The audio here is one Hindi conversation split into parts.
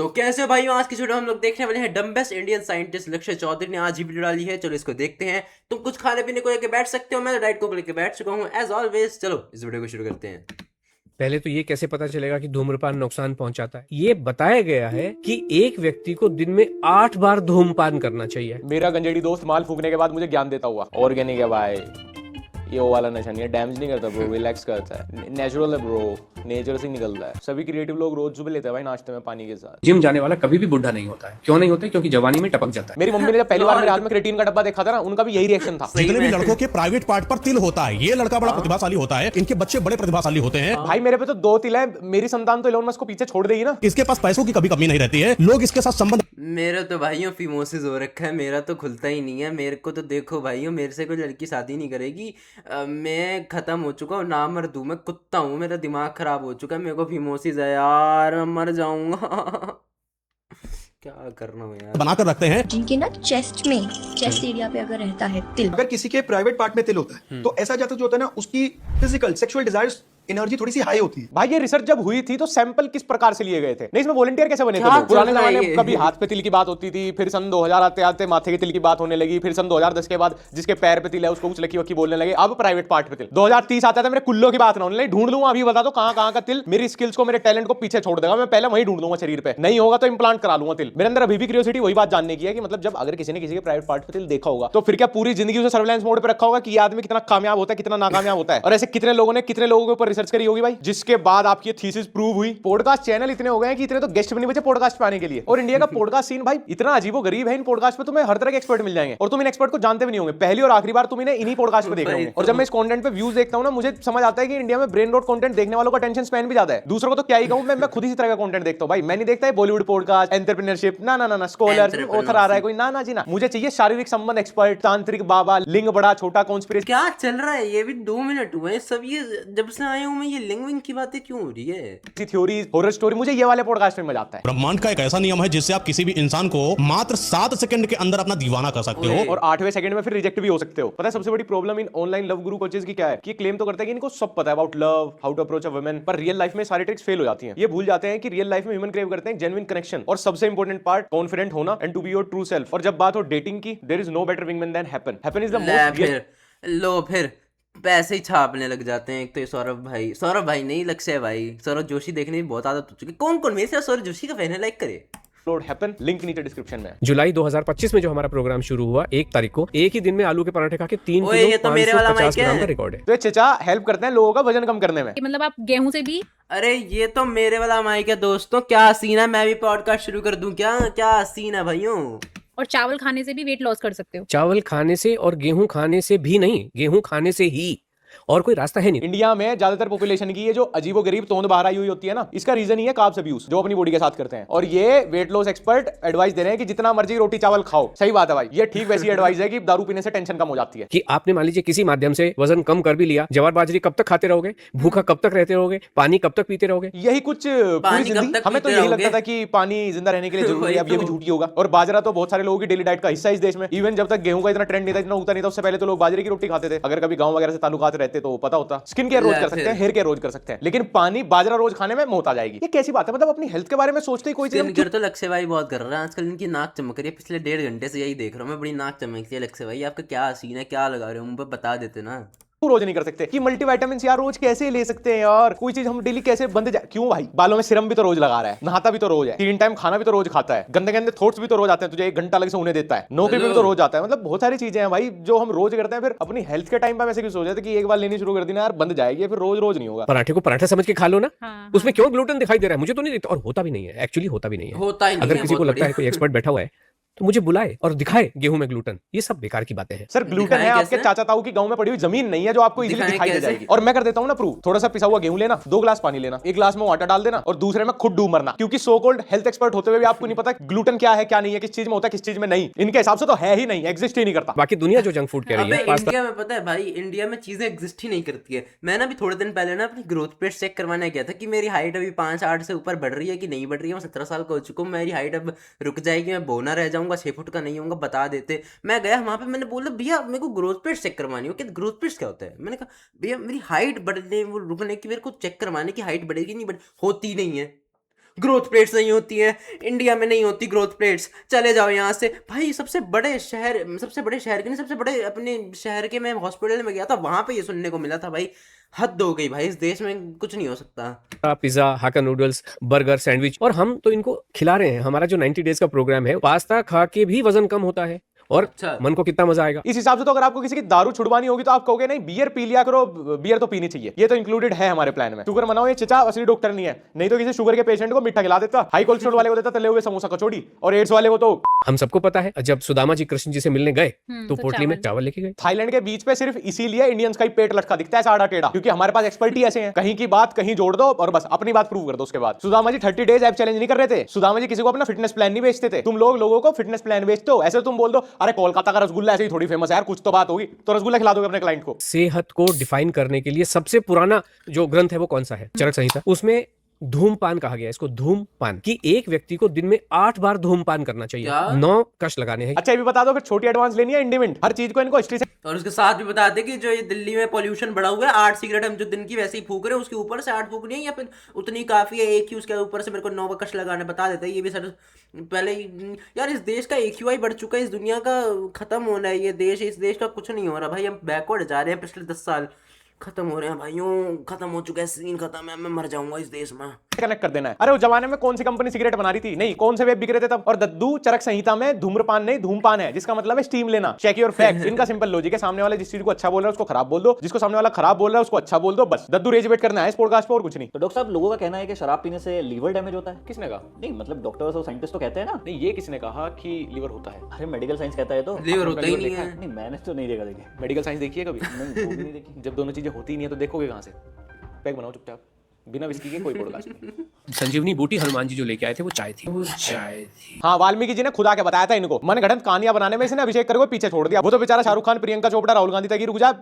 तो कैसे हो भाइयों, आज की वीडियो हम लोग देखने वाले हैं डम्बेस्ट इंडियन साइंटिस्ट लक्ष्य चौधरी ने आज ही वीडियो डाली है। चलो इसको देखते हैं। तुम कुछ खाने पीने को लेकर बैठ सकते हो, मैं तो डाइट को लेकर बैठ चुका हूँ एज ऑलवेज। चलो इस वीडियो को शुरू करते हैं। पहले तो ये कैसे पता चलेगा कि धूम्रपान नुकसान पहुंचाता है? ये बताया गया है कि एक व्यक्ति को दिन में 8 बार धूम्रपान करना चाहिए। मेरा गंजेड़ी दोस्त माल फूकने के बाद मुझे ज्ञान देता हुआ, ऑर्गेनिक है भाई, ये वो वाला नशा नहीं है, डैमेज नहीं करता ब्रो, रिलैक्स करता है, नेचुरल है ब्रो, नेचर से निकलता है। सभी क्रिएटिव लोग रोज सुबह लेते हैं भाई नाश्ते में पानी के साथ। जिम जाने वाला कभी भी बुढ़ा नहीं होता है। क्यों नहीं होता है? क्योंकि जवानी में टपक जाता है। मेरी मम्मी ने जब पहली बार मेरे हाथ में क्रेटीन का डब्बा देखा था ना, उनका भी यही रिएक्शन था। जितने भी लड़कों के प्राइवेट पार्ट पर तिल होता है, ये लड़का बड़ा प्रतिभाशाली होता है, इनके बच्चे बड़े प्रतिभाशाली होते हैं। भाई मेरे पे तो 2 तिल है, मेरी संतान तो इलोन मस्क को पीछे छोड़ देगी ना। इसके पास पैसों की कभी कमी नहीं रहती है, लोग इसके साथ संबंध। मेरा तो भाइयों फिमोसिस हो रखा है, मेरा तो खुलता ही नहीं है। मेरे को तो देखो भाइयों, मेरे से कोई लड़की शादी नहीं करेगी। मैं खत्म हो चुका हूँ, ना मर दूँ, मैं कुत्ता हूँ, मेरा दिमाग खराब हो चुका है। मेरे को फिमोसिस है यार, मैं मर जाऊंगा। क्या करना है यार। बनाकर रखते हैं जिनके ना चेस्ट एरिया पे अगर रहता है तिल। अगर किसी के प्राइवेट पार्ट में तिल होता है तो ऐसा जाता जो होता है ना, उसकी फिजिकल सेक्सुअल डिजायर्स एनर्जी थोड़ी सी हाई होती है। भाई ये रिसर्च जब हुई थी तो सैंपल किस प्रकार से लिए गए थे? नहीं, इसमें वॉलंटियर कैसे बने थे क्या लोग? पुराने चल रहा है जमाने में ये? कभी हाथ पे तिल की बात होती थी, फिर सन 2000 आते आते माथे के तिल की बात होने लगी, फिर सन 2010 के बाद जिसके पैर पे तिल है उसको कुछ लकी वकी बोलने लगे, अब प्राइवेट पार्ट पे तिल। 2030 आता था मेरे कुल्लों की बात ना होने लगी, ढूंढ लूंगा अभी, बता दो कहां कहां का तिल मेरी स्किल्स को, मेरे टैलेंट को पीछे छोड़ देगा। मैं पहले वही ढूंढ लूंगा शरीर पे, नहीं होगा तो इंप्लांट करा लूंगा तिल। मेरे अंदर अभी भी क्यूरियोसिटी वही बात जानने की है कि मतलब जब अगर किसी ने किसी के प्राइवेट पार्ट पे तिल देखा होगा तो फिर क्या पूरी जिंदगी उसे सर्विलांस मोड पे रखा होगा कि ये आदमी कितना कामयाब होता है, कितना नाकामयाब होता है? और ऐसे कितने लोगों ने कितने लोगों के ऊपर रिसर्च करी होगी भाई, जिसके बाद आपकी थीसिस प्रूव हुई। पॉडकास्ट चैनल इतने हो गए हैं कि इतने तो गेस्ट भी नहीं बचे पॉडकास्ट पे आने के लिए। और इंडिया का पॉडकास्ट सीन भाई इतना अजीबोगरीब है, इन पॉडकास्ट पे तुम्हें हर तरह के एक्सपर्ट मिल जाएंगे और तुम इन एक्सपर्ट को जानते भी नहीं होंगे। पहली और आखिरी बार तुम इन्हें इन्हीं पॉडकास्ट पे देख रहे होंगे। और जब मैं इस कंटेंट पे व्यूज देखता हूं ना, मुझे समझ आता है कि इंडिया में ब्रेन रॉट कंटेंट देखने वालों का अटेंशन स्पैन भी ज्यादा है। दूसरों को तो क्या ही कहूं, मैं खुद इसी तरह का कंटेंट देखता हूं भाई। मैं नहीं देखता है बॉलीवुड पॉडकास्ट, एंटरप्रेन्योरशिप, ना ना ना, स्कॉलर ऑथर आ रहा है कोई, ना ना जी ना। मुझे चाहिए शारीरिक संबंध एक्सपर्ट, तांत्रिक बाबा, लिंग बड़ा छोटा, कॉन्स्पिरेसी। क्या चल रहा है? ये भी 2 मिनट हुए सब, ये जब से आया हूँ मैं, ये लिंग विंग की बातें क्यों हो रही है? थ्योरीज, हॉरर स्टोरी, मुझे ये वाले पॉडकास्ट में मजा आता है। ब्रह्मांड का एक ऐसा नियम है जिससे आप किसी भी इंसान को मात्र 7 सेकंड के अंदर अपना दीवाना कर सकते हो। और 8वें सेकंड में फिर रिजेक्ट भी हो सकते हो। पता है सबसे बड़ी problem in online love Guru coaches की क्या है? कि क्लेम तो करते हैं कि इनको सब पता है about love, how to approach a woman, पर रियल लाइफ में सारी ट्रिक्स फेल हो जाती हैं। ये भूल जाते हैं कि रियल लाइफ में ह्यूमन क्रेव करते हैं जेन्युइन कनेक्शन, और सबसे इंपॉर्टेंट पार्ट कॉन्फिडेंट होना and to be your true self. और जब बात हो डेटिंग की, there is no better wingman than Happn. Happn is the most फिर लो, फिर पैसे ही छापने लग जाते हैं। एक तो ये सौरभ भाई नहीं, लक्ष्य भाई, सौरभ जोशी देखने की बहुत आदत हो चुकी है। कौन कौन मेरे से सौरभ जोशी का फैन है? लाइक करे। अपलोड हैपन, लिंक नीचे डिस्क्रिप्शन में है। जुलाई 2025 में जो हमारा प्रोग्राम शुरू हुआ, 1 तारीख को, एक ही दिन में आलू के पराठे खा के 3 ओए, ये तो मेरे वाला 550 माइक है। ग्राम का रिकॉर्ड है। तो ये चचा हेल्प करते हैं लोगों का वजन कम करने में। मतलब आप गेहूं से भी अरे ये तो मेरे वाला माइक है दोस्तों। क्या सीन है? मैं भी पॉडकास्ट शुरू कर दूं क्या? क्या सीन है भाइयों? और चावल खाने से भी वेट लॉस कर सकते हो। चावल खाने से और गेहूं खाने से भी नहीं, गेहूं खाने से ही, और कोई रास्ता है नहीं। इंडिया में ज्यादातर पॉपुलेशन की ये जो अजीबो गरीब तोंद बाहर आई हुई होती है ना, इसका रीजन ही है कार्ब्स अब्यूज जो अपनी बॉडी के साथ करते हैं। और ये वेट लॉस एक्सपर्ट एडवाइस दे रहे हैं कि जितना मर्जी रोटी चावल खाओ। सही बात है भाई, ये ठीक वैसी एडवाइस है कि दारू पीने से टेंशन कम हो जाती है। कि आपने मान लीजिए किसी माध्यम से वजन कम कर भी लिया, जवार बाजरी कब तक खाते रहोगे? भूखा कब तक रहते रहोगे? पानी कब तक पीते रहोगे? यही कुछ पूरी पानी कब जिंदगी तक हमें तो पीते यही रहोगे? लगता था कि पानी जिंदा रहने के लिए जरूरी है। अब ये भी झूठी होगा। और बाजरा तो बहुत सारे लोगों की डेली डाइट का हिस्सा है इस देश में। इवन जब तक गेहूं का इतना ट्रेंड नहीं था, इतना उगता नहीं था, उससे पहले तो लोग बाजरे की रोटी खाते थे। अगर कभी गांव वगैरह से ताल्लुकात रहते तो पता होता। स्किन केयर रोज कर सकते हैं, हेयर केयर रोज कर सकते हैं, लेकिन पानी बाजरा रोज खाने में मौत आ जाएगी। ये कैसी बात है? मतलब अपनी हेल्थ के बारे में सोचते ही कोई चीज स्किन केयर तो लक्ष्य भाई बहुत कर रहा है आजकल। इनकी नाक चमक रही है, पिछले 1.5 घंटे से यही देख रहा हूँ मैं। बड़ी नाक चमक रही है लक्ष्य भाई। आपका क्या सीन है? क्या लगा रहे हो? मुझे बता देते ना। रोज नहीं कर सकते कि मल्टीविटामिन यार रोज कैसे ले सकते हैं यार? कोई चीज हम डेली कैसे बंद क्यों भाई? बालों में सीरम भी तो रोज लगा रहा है, नहाता भी तो रोज है, 3 टाइम खाना भी तो रोज खाता है, गंदे गंदे थॉट्स भी तो रोज आते हैं, तुझे 1 घंटा अलग से उन्हें देता है, नौकरी पे भी तो रोज आता है। मतलब बहुत सारी चीजें हैं भाई जो हम रोज करते हैं। फिर अपनी हेल्थ के टाइम पे वैसे क्यों सोचे थे कि एक बार लेनी शुरू कर दी ना यार बंद जाएगी, फिर रोज रोज नहीं होगा। पराठे को पराठा समझ के खा लो ना। हाँ, उसमें क्यों ग्लूटेन दिखाई दे रहा है? मुझे तो नहीं दिखता, और होता भी नहीं है, एक्चुअली होता भी नहीं है। होता ही नहीं अगर है, किसी को बहुत लगता है बढ़िया। कोई एक्सपर्ट बैठा हुआ है तो मुझे बुलाए और दिखाए गेहूं में ग्लूटेन। ये सब बेकार की बातें हैं। सर ग्लूटेन दिखाएं है आपके कैसे? चाचा ताऊ की गांव में पड़ी हुई जमीन नहीं है जो आपको इजीली दिखाएं दिखाई दे कैसे? जाएगी। और मैं कर देता हूं ना प्रूव। थोड़ा सा पिसा हुआ गेहूं लेना, 2 ग्लास पानी लेना, 1 ग्लास में वाटर डाल देना और दूसरे में खुद डूब मरना। क्योंकि सो कॉल्ड हेल्थ एक्सपर्ट होते हुए भी आपको नहीं पता ग्लूटेन क्या है क्या नहीं है, किस चीज में होता है किस चीज में नहीं। इनके हिसाब से तो है ही नहीं, एग्जिस्ट ही नहीं करता। बाकी दुनिया जो जंक फूड कह रही अबे है, पास्ता इंडिया में पता है भाई, इंडिया में चीजें एग्जिस्ट ही नहीं करती है। मैं ना अभी थोड़े दिन पहले ना अपनी ग्रोथ प्लेट चेक करवाने गया था कि मेरी हाइट अभी 5-8 से ऊपर बढ़ रही है कि नहीं बढ़ रही है। मैं 17 साल का हो चुका हूँ, मेरी हाइट अब रुक जाएगी, मैं बौना रह जाऊंगा, 6 फुट का नहीं होऊंगा, बता देते। मैं गया वहां पे, मैंने बोला भैया मेरे को ग्रोथ प्लेट चेक करवानी हो। क्या ग्रोथ प्लेट क्या होता है? मैंने कहा भैया मेरी हाइट बढ़ने वो रुकने की, मेरे को चेक करवाने की हाइट बढ़ेगी नहीं, बढ़ होती नहीं है। ग्रोथ प्लेट्स नहीं होती हैं, इंडिया में नहीं होती ग्रोथ प्लेट्स, चले जाओ यहाँ से भाई। सबसे बड़े शहर के नहीं, सबसे बड़े अपने शहर के मैं हॉस्पिटल में गया था, वहां पे ये सुनने को मिला था भाई। हद हो गई भाई, इस देश में कुछ नहीं हो सकता। पिज्जा, हाका नूडल्स, बर्गर, सैंडविच, और हम तो इनको खिला रहे हैं। हमारा जो 90 डेज का प्रोग्राम है, पास्ता खा के भी वजन कम होता है, और अच्छा। मन को कितना मजा आएगा। इस हिसाब से तो अगर आपको किसी की दारू छुड़वानी होगी तो आप कहोगे नहीं बियर पी लिया करो, बियर तो पीनी चाहिए, ये तो इंक्लूडेड है हमारे प्लान में। शुगर मनाओ, ये चिचा असली डॉक्टर नहीं है, नहीं तो किसी शुगर के पेशेंट को मिठा खिला देता, हाई कोलेस्ट्रॉल वाले को देता तले हुए समोसा कचौड़ी, और एड्स वाले को तो हम सबको पता है, जब सुदामा जी कृष्ण जी से मिलने गए तो तो पोटली में चावल। चावल लेके गए। थाईलैंड के बीच पे सिर्फ इसीलिए इंडियंस का ही पेट लटका दिखता है साड़ा टेढ़ा, क्योंकि हमारे पास एक्सपर्ट ही ऐसे हैं, कहीं की बात कहीं जोड़ दो और बस अपनी बात प्रूव कर दो। उसके बाद Sudama ji 30 days app challenge नहीं कर रहे थे, सुदामा जी किसी को अपना फिटनेस प्लान नहीं बेचते थे। तुम लोगों को फिटनेस प्लान बेचते हो। ऐसे तुम बोल दो अरे कोलकाता का रसगुल्ला ऐसे ही थोड़ी फेमस है यार, कुछ तो बात होगी, तो रसगुल्ला खिला दोगे अपने क्लाइंट को। सेहत को डिफाइन करने के लिए सबसे पुराना जो ग्रंथ है वो कौन सा है? चरक संहिता। उसमें धूमपान कहा गया है, इसको धूमपान, कि एक व्यक्ति को दिन में 8 बार धूमपान करना चाहिए, क्या? 9 कश लगाने हैं। अच्छा ये भी बता दो फिर छोटी एडवांस लेनी है इंडिमेंट, हर चीज को इनको हिस्ट्री से और उसके साथ भी बता दे कि जो ये दिल्ली में पॉल्यूशन बढ़ा हुआ है, 8 सिगरेट हम जो दिन की वैसे ही फूक रहे हैं, उसके ऊपर से 8 फूकनी है या फिर उतनी काफी है एक ही, उसके ऊपर से मेरे को 9 का कश लगाने बता देता है। ये भी सर पहले ही यार, इस देश का AQI बढ़ चुका है, इस दुनिया का खत्म होना है ये देश, इस देश का कुछ नहीं हो रहा भाई, हम बैकवर्ड जा रहे हैं। पिछले 10 साल खत्म हो रहे हैं भाइयों, खत्म हो चुका है, सीन खत्म है, मैं मर जाऊंगा इस देश में। कनेक्ट कर देना है। अरे उस जमाने में कौन सी कंपनी सिगरेट बना रही थी? नहीं, कौन से वेब बिक रहे थे तब? और दद्दू चरक संहिता में धूम्रपान नहीं धूमपान है, जिसका मतलब है स्टीम लेना। Check your fact. इनका सिंपल लॉजिक है, सामने वाले जिस चीज को अच्छा बोल रहा है उसको खराब बोल दो, जिसको सामने वाला खराब बोल रहा है उसको अच्छा बोल दो, बस। दद्दू रेजिवेट करना है इस पॉडकास्ट पर और कुछ नहीं। तो डॉक्टर साहब, लोगों का कहना है कि शराब पीने से लीवर डैमेज होता है। किसने कहा? नहीं मतलब डॉक्टर्स और साइंटिस्ट तो कहते हैं ना। नहीं, ये किसने कहा कि लीवर होता है? अरे मेडिकल साइंस कहता है तो। लीवर होता ही नहीं है। नहीं मैंने तो नहीं देखा। देखिए मेडिकल साइंस देखिए कभी? नहीं वो भी नहीं देखी। जब दोनों चीजें होती नहीं है तो देखोगे कहां से? पैक बनाओ चुपचाप, बिना विस्की के कोई पॉडकास्ट नहीं। संजीवनी बूटी हनुमान जी जो लेके आए थे वो चाय थी। हाँ, वाल्मीकि जी ने खुदा के बताया था इनको, मनगढ़ंत कहानियां बनाने में इसने अभिषेक करके पीछे छोड़ दिया। वो तो बेचारा शाहरुख खान, प्रियंका चोपड़ा, राहुल गांधी तक ही रुक जा,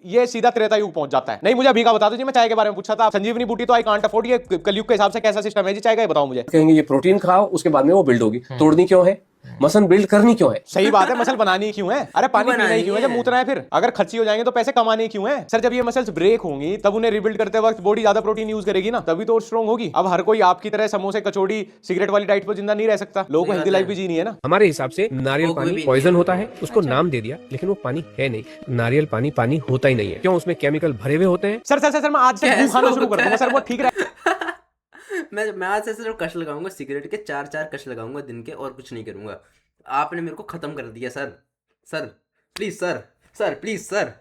ये सीधा त्रेता युग पहुंच जाता है। नहीं मुझे अभी का बता दो जी, मैं चाय के बारे में पूछा था। संजीवनी बूटी तो आई कांट अफोर्ड, ये कलयुग के हिसाब से कैसा सिस्टम है जी चाय का, ये बताओ मुझे। कहेंगे ये प्रोटीन खाओ, उसके बाद में वो बिल्ड होगी। तोड़नी क्यों है? मसल बिल्ड करनी क्यों है? सही बात है, मसल बनानी क्यों है? अरे पानी पीना ही क्यों है जब मूतना है? फिर अगर खर्ची हो जाएंगे तो पैसे कमाने क्यों है? सर जब ये मसल्स ब्रेक होंगी तब उन्हें रिबिल्ड करते वक्त बॉडी ज्यादा प्रोटीन यूज करेगी ना, तभी तो स्ट्रॉन्ग होगी। अब हर कोई आपकी तरह समोसे, कचौड़ी, सिगरेट वाली डाइट पर जिंदा नहीं रह सकता। लोगों को हेल्दी लाइफ भी जीनी है ना। हमारे हिसाब से नारियल वो कोई पानी भी पॉइजन होता है, उसको नाम दे दिया, लेकिन वो पानी है नहीं। नारियल पानी पानी होता ही नहीं है। क्यों? उसमें केमिकल भरे हुए होते हैं। सर मैं आज से खाना शुरू कर दूंगा सर, वो ठीक रहे। मैं आज से सिर्फ कश लगाऊंगा, सिगरेट के 4 कश लगाऊंगा दिन के, और कुछ नहीं करूंगा। आपने मेरे को खत्म कर दिया sir please sir please sir.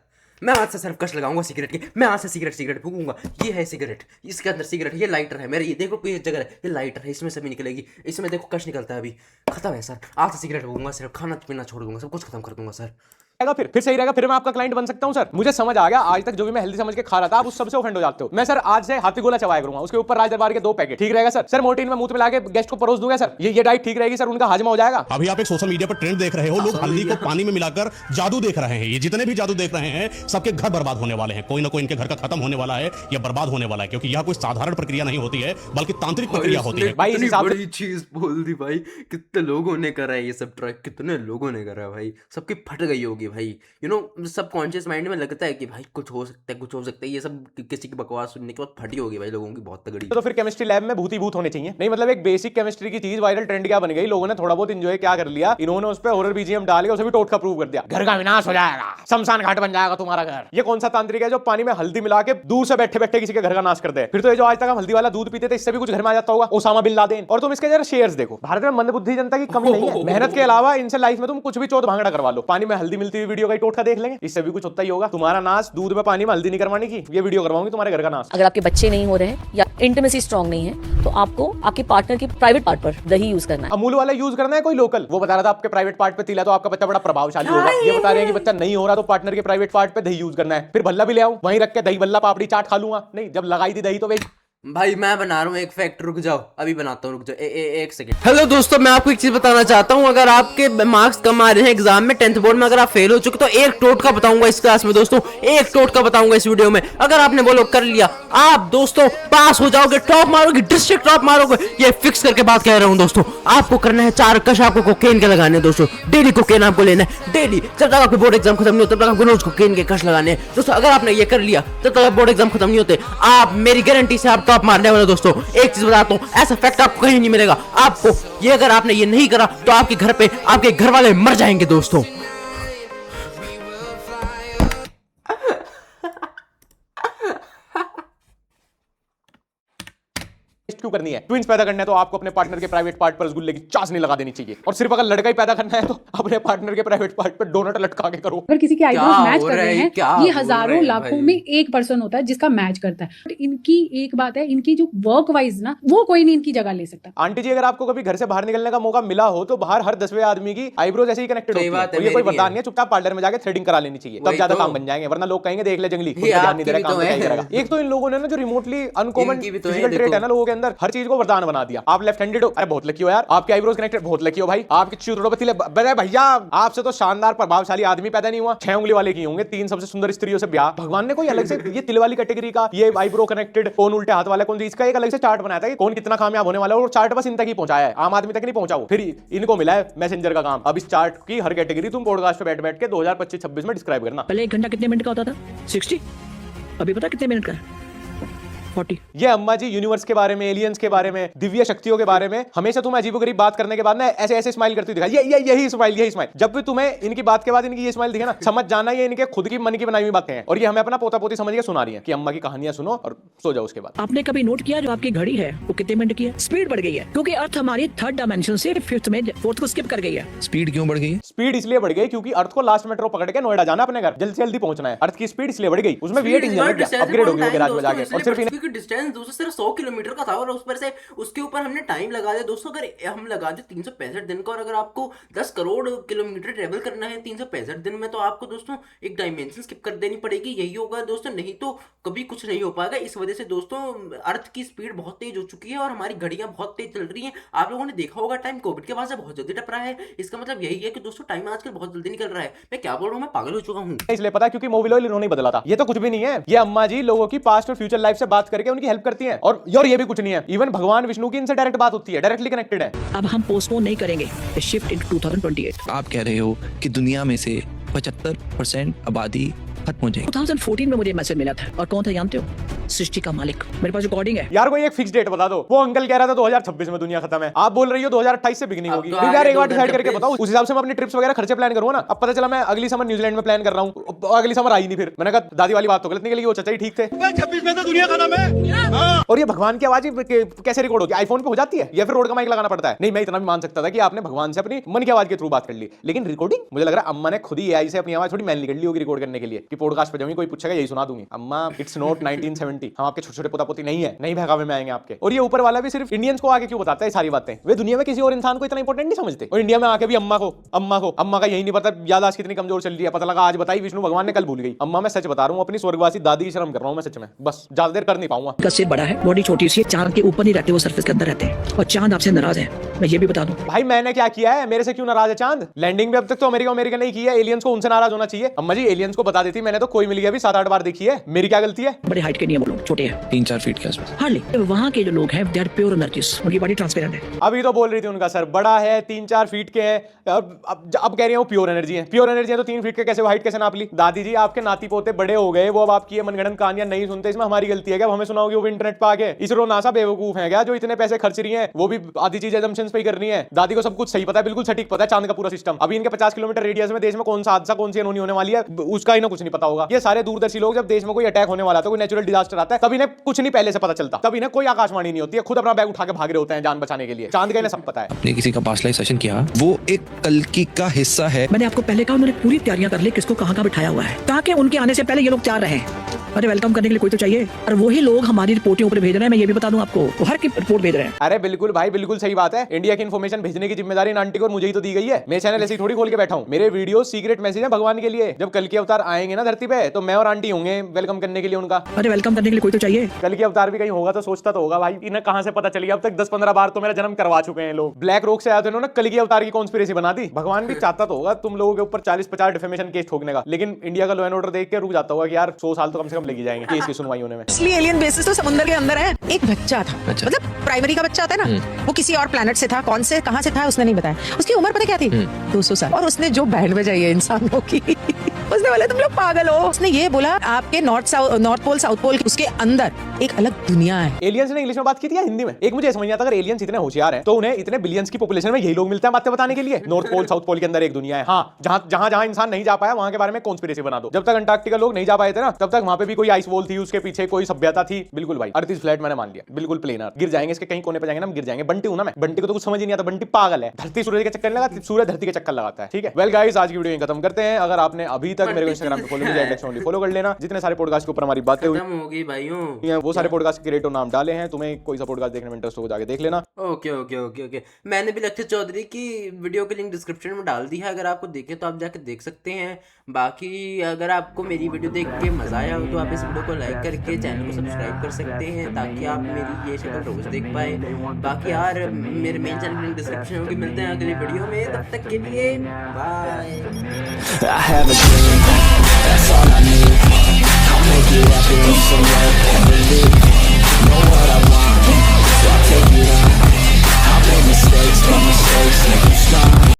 मैं आज से सिर्फ कश लगाऊंगा सिगरेट के, मैं आज से सिगरेट फूकूंगा। ये है सिगरेट, इसके अंदर सिगरेट, ये लाइटर है मेरे, ये देखो ये जगह है, ये लाइटर है, इसमें से भी निकलेगी, इसमें देखो कश निकलता है अभी। खत्म है सर, आज से सिगरेट फूकूंगा, सिर्फ खाना पीना छोड़ दूंगा, सब कुछ खत्म कर दूंगा सर। फिर सही रहेगा, फिर मैं आपका क्लाइंट बन सकता हूं सर। मुझे समझ आ गया, आज तक जो भी मैं हेल्दी समझ के खा रहा था आप उस सबसे ऑफेंड हो जाते हो। मैं सर आज से हाथी गोला चबाया करूंगा, उसके ऊपर राज दरबार के 2 पैकेट, ठीक रहेगा सर? सर मोर्टीन में मुंह पे लाके गेस्ट को परोस दूंगा सर, ये डाइट ठीक रहेगी सर, उनका हाजमा हो जाएगा। अभी आप एक सोशल मीडिया पर ट्रेंड देख रहे हो, लोग हल्दी को पानी में मिलाकर जादू देख रहे हैं। ये जितने भी जादू देख रहे हैं सबके घर बर्बाद होने वाले हैं। कोई ना कोई इनके घर का खत्म होने वाला है या बर्बाद होने वाला है, क्योंकि यह कोई साधारण प्रक्रिया नहीं होती है बल्कि तांत्रिक प्रक्रिया होती है। भाई, इस इतनी हिसाब से- बड़ी चीज बोल दी भाई, कितने लोगों ने करा है ये सब ट्राई, कितने लोगों ने करा है भाई, सबकी फट गई होगी भाई। सबकॉन्शियस माइंड में लगता है कि भाई कुछ हो सकता है, ये सब किसी की बकवास सुनने के बाद फटी होगी भाई लोगों की बहुत तगड़ी। तो फिर केमिस्ट्री लैब में भूत ही भूत होने चाहिए। नहीं मतलब एक बेसिक केमिस्ट्री की चीज वायरल ट्रेंड क्या बन गई, लोगों ने थोड़ा बहुत एंजॉय क्या कर लिया, इन्होंने उस पर हॉरर बीजीएम डाल के उसे भी टोटका प्रूव कर दिया। घर का विनाश हो जाएगा, शमशान घाट बन जाएगा तुम्हारा घर। ये कौन सा तांत्रिक है जो पानी में हल्दी मिला के दूर से बैठे बैठे किसी के घर का नाश कर दे? फिर तो ये जो आज तक हम हल्दी वाला दूध पीते थे, इससे भी कुछ घर में आ जाता होगा, ओसामा बिन लादेन। और तुम इसके जरा शेयर्स देखो, भारत में मंदबुद्धि जनता की कमी नहीं है। मेहनत के अलावा इनसे लाइफ में तुम कुछ भी चौथ भांगड़ा करवा लो, पानी में हल्दी मिलती हुई वीडियो का टोटका देख लेंगे, इससे भी कुछ होता ही होगा। तुम्हारा नाश दूध में पानी में हल्दी नहीं करवाने की, ये वीडियो करवाऊंगी तुम्हारे घर का नाश। अगर आपके बच्चे नहीं हो रहे हैं या इंटीमेसी स्ट्रांग नहीं है तो आपको आपके पार्टनर के प्राइवेट पार्ट पर दही यूज करना है। अमूल वाला यूज करना है कोई लोकल? वो बता रहा था आपके प्राइवेट पार्ट पे तिला तो आपका बच्चा बड़ा प्रभावशाली होगा। ये बता रहे हैं कि बच्चा नहीं हो रहा तो पार्टनर के प्राइवेट पार्ट पे दही यूज करना है। फिर भल्ला भी ले आऊं, वहीं रख के दही भल्ला पापड़ी चाट खा लूंगा? नहीं, जब लगाई थी दही तो भाई मैं बना रहा हूँ एक फैक्ट, रुक जाओ अभी बनाता हूँ, रुक जाओ एक सेकंड। हेलो दोस्तों, मैं आपको एक चीज बताना चाहता हूँ। अगर आपके मार्क्स कम आ रहे हैं एग्जाम में 10th बोर्ड में, अगर आप फेल हो चुके तो एक टोटका बताऊंगा इस क्लास में दोस्तों, एक टोटका बताऊंगा इस वीडियो में। अगर आपने वो लोग कर लिया, आप दोस्तों पास हो जाओगे, टॉप मारोगे, डिस्ट्रिक्ट टॉप मारोगे, ये फिक्स करके बात कह रहा हूँ दोस्तों। आपको करना है 4 कश, आपको कोकेन के लगाने हैं दोस्तों, डेली कोकेन आपको लेना है, डेली। जब तक आपके बोर्ड एग्जाम खत्म नहीं होते तब तक आपको रोज कोकेन के कश लगाने हैं दोस्तों। अगर आपने ये कर लिया तब तक बोर्ड एग्जाम खत्म नहीं होते, आप मेरी गारंटी से आप स्टॉप मारने वाला दोस्तों। एक चीज बताता हूँ, ऐसा फैक्ट आपको कहीं नहीं मिलेगा। आपको ये, अगर आपने ये नहीं करा तो आपके घर पे आपके घर वाले मर जाएंगे दोस्तों। क्यों करनी है? ट्विंस पैदा करना है तो आपको अपने पार्टनर के प्राइवेट पार्ट पर रसगुल्ले की चाशनी लगा देनी चाहिए, और सिर्फ अगर लड़का ही पैदा करना है तो अपने पार्टनर के प्राइवेट पार्ट पर डोनट लटका के करो। अगर किसी के आईब्रोज क्या मैच हो कर रहा रहे है, हैं, क्या ये हो हजारों रहा है लाखों भाई? में एक पर्सन होता है जिसका मैच करता है। बट इनकी एक बात है, इनकी जो वर्क वाइज ना, वो कोई नहीं इनकी जगह ले सकता। आंटी जी, अगर आपको कभी घर से बाहर निकलने का मौका मिला हो तो बाहर हर 10वें आदमी की आईब्रोज ऐसे ही कनेक्टेड सही होती है, बात है, और ये कोई मेरी भी वरदान है। नहीं है। चुपचाप पार्लर में जाके थ्रेडिंग करा लेनी चाहिए, तब वही ज्यादा तो। काम बन जाएंगे, वरना लोग कहेंगे देख ले जंगली, खुद ये पे ध्यान नहीं दे रहा, आपकी काम भी तो तो क्या ही है। करेगा। एक तो इन लोगों ने ना जो रिमोटली अनकॉमन इनकी भी तो है, फिजिकल ट्रेट देखो। है ना लोगों के अंदर, हर चीज को वरदान बना दिया। आप लेफ्ट हैंडेड हो, अरे बहुत लकी हो यार, आपके आईब्रोज कनेक्टेड, बहुत लकी हो भाई। आपके चूतड़ों पे तिल, अरे भैया आपसे तो शानदार प्रभावशाली आदमी पैदा नहीं हुआ, 6 उंगली वाले की होंगे, 3 सबसे सुंदर स्त्रियों से ब्याह। भगवान ने कोई अलग से ये तिल वाली कैटेगरी का, ये आईब्रो कनेक्टेड, कौन उल्टे हाथ वाला, कौन इसका एक अलग से चार्ट बनाया था कि कौन कितना कामयाब होने वाला है, और चार्ट बस इन तक ही पहुंचाया है, आम आदमी तक नहीं पहुंचा वो। फिर इनको मिला है मैसेंजर का काम। अब इस चार्ट की हर कैटेगरी तुम पॉडकास्ट पे बैठ बैठ के 2025-26 में डिस्क्राइब करना। पहले 1 घंटा कितने मिनट का होता था? 60। अभी पता कितने मिनट का है? 40। ये अम्मा जी यूनिवर्स के बारे में, एलियंस के बारे में, दिव्य शक्तियों के बारे में हमेशा तुम्हें अजीबोगरीब बात करने के बाद ना ऐसे ऐसे स्माइल करती दिखा, यही स्माइल। जब भी तुम्हें इनकी बात के बाद इनकी ये स्माइल दिखे ना, समझ जाना ये इनके खुद की मन की बनाई हुई बातें हैं, और ये हमें अपना पोता पोती समझ के सुना रही है कि अम्मा की कहानियां सुनो और सो जाओ उसके बाद। आपने कभी नोट किया जो आपकी घड़ी है वो कितने मिनट की है? स्पीड बढ़ गई है क्योंकि अर्थ हमारी 3rd डायमेंशन से 5th में 4th को स्किप कर गई है। स्पीड क्यों बढ़ गई? स्पीड इसलिए बढ़ गई क्योंकि अर्थ को लास्ट मेट्रो पकड़ के नोएडा जाना, अपने घर जल्दी से जल्दी पहुंचना है। अर्थ की स्पीड इसलिए बढ़ गई, उसमें V8 इंजन अपग्रेड हो गया गैराज में जाके, और सिर्फ क्योंकि डिस्टेंस दोस्तों सिर्फ 100 किलोमीटर का था, और उस पर से उसके ऊपर हमने टाइम लगा दिया दोस्तों। अगर हम लगा दे 365 दिन का, और अगर आपको 10 करोड़ किलोमीटर ट्रेवल करना है 365 दिन में, तो आपको दोस्तों एक डायमेंशन स्किप कर देनी पड़ेगी। यही होगा दोस्तों, नहीं तो कभी कुछ नहीं हो पाएगा। इस वजह से दोस्तों अर्थ की स्पीड बहुत तेज हो चुकी है, और हमारी घड़ियां बहुत तेज चल रही हैं। आप लोगों ने देखा होगा टाइम कोविड के बाद से बहुत जल्दी टप रहा है। इसका मतलब यही है कि दोस्तों टाइम आजकल बहुत जल्दी निकल रहा है। मैं क्या बोल रहा हूँ, मैं पागल हो चुका हूँ। इसलिए पता है क्योंकि मोबिल ऑयल इन्होंने बदला था। ये तो कुछ भी नहीं है, ये अम्मा जी लोगों की पास्ट और फ्यूचर लाइफ से बात करके उनकी हेल्प करती हैं, और ये भी कुछ नहीं है। इवन भगवान विष्णु की इनसे डायरेक्ट बात होती है, डायरेक्टली कनेक्टेड है। अब हम पोस्टपोन नहीं करेंगे, शिफ्ट इन 2028। आप कह रहे हो कि दुनिया में से 75% आबादी खत्म हो जाएगी। 2014 में मुझे मैसेज मिला था, और कौन था जानते हो? सृष्टि का मालिक। मेरे पास रिकॉर्डिंग है। यार कोई एक फिक्स डेट बता दो। वो अंकल कह रहा था 2026 में दुनिया खत्म है, आप बोल रही हो 2028 से बिगनिंग होगी। तो फिर यार एक बार आगे डिसाइड करके 2026 बताओ, उस हिसाब से मैं अपनी ट्रिप्स वगैरह खर्चे प्लान करूंगा ना। अब पता चला मैं अगली समर न्यूजीलैंड में प्लान कर रहा हूँ, अगली समर आई नहीं। फिर मैंने कहा दादी वाली बात तो गलत निकली, वो चाचा ही ठीक थे। 26 में तो दुनिया खत्म है। और ये भगवान की आवाज कैसे रिकॉर्ड होती है? आईफोन पे हो जाती है या फिर रोड का माइक लगाना पड़ता है? नहीं, मैं इतना भी मान सकता था कि आपने भगवान से अपनी मन की आवाज के थ्रू बात कर ली, लेकिन रिकॉर्डिंग मुझे लग रहा है अम्मा ने खुद ही एआई से अपनी आवाज थोड़ी मैनली कर ली होगी रिकॉर्ड करने के लिए, कि पॉडकास्ट पे जाऊंगी, कोई पूछेगा यही सुना दूंगी। अम्मा इट्स नॉट 1970, हम आपके छोटे छोटे पोता पोती नहीं है, नहीं बहकावे में आएंगे आपके। और ये ऊपर वाला भी सिर्फ इंडियंस को आगे क्यों बताता है सारी बातें? वे दुनिया में किसी और इंसान को इतना इंपॉर्टेंट नहीं समझते, और इंडिया में आके भी अम्मा का यही नहीं पता याददाश्त कितनी कमजोर चल रही है। पता लगा आज बताई विष्णु भगवान ने, कल भूल गई। अम्मा मैं सच बता रहा हूँ, अपनी स्वर्गवासी दादी की शर्म कर रहा हूँ मैं सच में, बस ज्यादा देर कर नहीं पाऊंगा। का सिर बड़ा है, बॉडी छोटी सी है, चांद के ऊपर नहीं रहते, वो सरफेस के अंदर रहते हैं, और चांद आपसे नाराज है, मैं ये भी बता दूं। भाई मैंने क्या किया है, मेरे से क्यों नाराज है चांद? लैंडिंग भी अब तक तो अमेरिका नहीं की है, एलियंस को उनसे नाराज होना चाहिए। अम्मा जी एलियंस को बता देती, मैंने तो कोई मिल गया भी 7-8 बार देखी है, मेरी क्या गलती है? बड़े हाइट के नहीं है वो लोग, छोटे हैं, 3-4 फीट के आसपास। हार्डली। वहाँ के जो लोग हैं दे आर प्योर एनर्जीज, उनकी बॉडी ट्रांसपेरेंट है। अभी तो बोल रही थी उनका सर बड़ा है, 3-4 फीट के है, अब कह रही हूँ प्योर एनर्जी है। प्योर एनर्जी है तो 3 फीट के कैसे, हाइट कैसे नाप ली? दादी जी आपके नाती पोते बड़े हो गए, वो अब आपकी मनगढ़ंत कहानियां नहीं सुनते, इसमें हमारी गलती है क्या? हमें सुनाओगे वो भी इंटरनेट पे आके? इसरो नासा बेवकूफ है क्या जो इतने पैसे खर्च रही है? वो भी आधी चीज एजम्पशंस पे ही कर रही है। दादी को सब कुछ सही पता है, बिल्कुल सटीक पता है चांद का पूरा सिस्टम। अभी इनके 50 किलोमीटर रेडियस में देश में कौन सा हादसा, कौन सी अनहोनी होने वाली है, उसका इन्हें कुछ नहीं पता होगा। ये सारे दूरदर्शी लोग जब देश में कोई अटैक होने वाला था, कोई नेचुरल डिजास्टर आता है, तब इन्हें कुछ नहीं पहले से पता चलता, तब इन्हें कोई आकाशवाणी नहीं होती है, खुद अपना बैग उठा के भाग रहे होते हैं जान बचाने के लिए। चांद का इन्हें सब पता है। आपने किसी का पास्ट लाइफ सेशन किया, वो एक कल्कि का हिस्सा है। मैंने आपको पहले कहा उन्होंने पूरी तैयारियां कर ली, किसको कहाँ बिठाया हुआ है, ताकि उनके आने से पहले ये लोग तैयार रहे। अरे वेलकम करने के लिए कोई तो चाहिए, और वही लोग हमारी रिपोर्टें ऊपर भेज रहे हैं। मैं ये भी बता दूं आपको, वो हर की रिपोर्ट भेज रहे हैं। अरे बिल्कुल भाई, बिल्कुल सही बात है। इंडिया की इन्फॉर्मेशन भेजने की जिम्मेदारी इन आंटी को और मुझे ही तो दी गई है। मैं चैनल ऐसे ही थोड़ी खोल के बैठा हूँ, मेरे वीडियो सीक्रेट मैसेज है भगवान के लिए। जब कल के अवतार आएंगे ना धरती पे, तो मैं और आंटी होंगे वेलकम करने के लिए उनका। अरे वेलकम करने के लिए कोई तो चाहिए। कल की अवतार भी कहीं होगा तो सोचता तो होगा भाई, इन्हें कहां से पता चली? अब तक 10-15 बार तो मेरा जन्म करवा चुके हैं लोग। ब्लैक रॉक से आए थे इन्होंने कल की अवतार की कॉन्स्पिरेसी बना दी। भगवान भी चाहता तो होगा तुम लोगों के ऊपर 40-50 डिफेमेशन केस ठोकने का, लेकिन इंडिया का लॉ एंड ऑर्डर देख के रुक जाता होगा कि यार 100 साल तो कम से कम लगी जाएंगे केस की सुनवाई होने में। इसलिए एलियन बेसिस तो समुद्र के अंदर है। एक बच्चा था, मतलब प्राइमरी का बच्चा था ना, वो किसी और प्लेनेट से था, कौन से कहां से था उसने नहीं बताया। उसकी उम्र पता क्या थी? 200 साल। और उसने जो बैंड बजाई है इंसानों की उसने बोला तुम लोग पागल हो। उसने ये बोला आपके नॉर्थ पोल साउथ पोल उसके अंदर एक अलग दुनिया है। एलियंस ने इंग्लिश में बात की थी या हिंदी में? एक मुझे समझ नहीं आता, अगर एलियंस इतने होशियार हैं तो उन्हें इतने बिलियंस की पॉपुलेशन में यही लोग मिलते हैं बातें बताने के लिए। नॉर्थ पोल साउथ पोल के अंदर एक दुनिया है, हाँ, जहां इंसान नहीं जा पाया वहां के बारे में कॉन्स्पिरेसी बना दो। जब तक अंटार्कटिका लोग नहीं जा पाए थे ना, तब तक वहां पे भी कोई आइस वॉल थी, उसके पीछे कोई सभ्यता थी। बिल्कुल भाई, अर्थ इज फ्लैट मैंने मान लिया, बिल्कुल प्लेनर। गिर जाएंगे इसके कहीं कोने पे जाएंगे ना, गिर जाएंगे। बंटी हूं ना मैं, बंटी को तो कुछ समझ ही नहीं आता, बंटी पागल है। धरती सूरज के चक्कर नहीं लगाती, सूरज धरती के चक्कर लगाता है। ठीक है, वेल गाइस, आज की वीडियो खत्म करते हैं। अगर आपने अभी तक मेरे को इंस्टाग्राम पे फॉलो नहीं किया, फॉलो कर लेना। जितने सारे पॉडकास्ट के ऊपर हमारी बातें हुई खत्म हो गई भाइयों, वो सारे पॉडकास्ट के रेटो नाम डाले हैं। तुम्हें कोई सा पॉडकास्ट देखने में इंटरेस्ट हो जाके देख लेना। ओके ओके ओके ओके, मैंने भी लक्षित चौधरी की वीडियो की लिंक डिस्क्रिप्शन में डाल दी है, अगर आपको देखे तो आप जाके देख सकते हैं। बाकी अगर आपको मेरी वीडियो देख के मजा आया हो तो आप इस वीडियो को लाइक करके चैनल को सब्सक्राइब कर सकते हैं, ताकि आप मेरी ये शक्ल रोज देख पाए। बाकी यार मेरे मेन चैनल की लिंक डिस्क्रिप्शन होगी। मिलते हैं अगली वीडियो में, तब तक के लिए bye. I have a dream, that's all I need. I'll make it happen with some work and believe. Know what I want, so I'll take it on. I'll make mistakes, but mistakes